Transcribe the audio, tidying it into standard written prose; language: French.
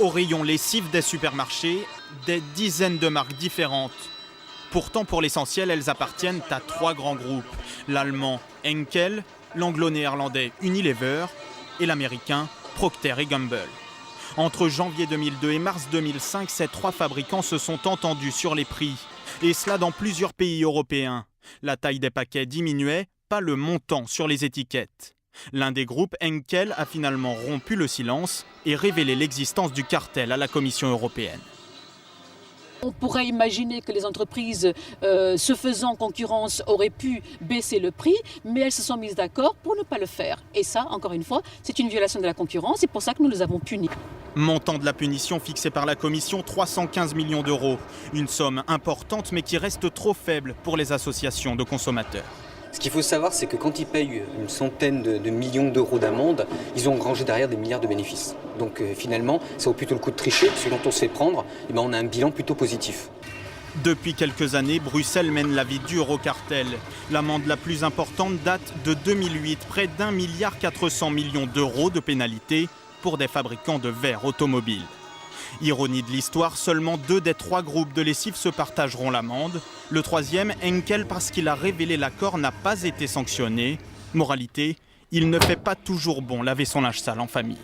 Au rayon lessive des supermarchés, des dizaines de marques différentes. Pourtant, pour l'essentiel, elles appartiennent à 3 grands groupes. L'allemand Henkel, l'anglo-néerlandais Unilever et l'américain Procter & Gamble. Entre janvier 2002 et mars 2005, ces 3 fabricants se sont entendus sur les prix. Et cela dans plusieurs pays européens. La taille des paquets diminuait, pas le montant sur les étiquettes. L'un des groupes, Henkel, a finalement rompu le silence et révélé l'existence du cartel à la Commission européenne. On pourrait imaginer que les entreprises, se faisant concurrence, auraient pu baisser le prix, mais elles se sont mises d'accord pour ne pas le faire. Et ça, encore une fois, c'est une violation de la concurrence, c'est pour ça que nous les avons punis. Montant de la punition fixé par la Commission, 315 millions d'euros. Une somme importante mais qui reste trop faible pour les associations de consommateurs. Ce qu'il faut savoir, c'est que quand ils payent une centaine de millions d'euros d'amende, ils ont engrangé derrière des milliards de bénéfices. Donc finalement, ça vaut plutôt le coup de tricher, parce que quand on se fait prendre, on a un bilan plutôt positif. Depuis quelques années, Bruxelles mène la vie dure au cartel. L'amende la plus importante date de 2008, près d'1,4 milliard d'euros de pénalités pour des fabricants de verres automobiles. Ironie de l'histoire, seulement 2 des 3 groupes de lessive se partageront l'amende. Le 3e, Henkel, parce qu'il a révélé l'accord, n'a pas été sanctionné. Moralité, il ne fait pas toujours bon laver son linge sale en famille.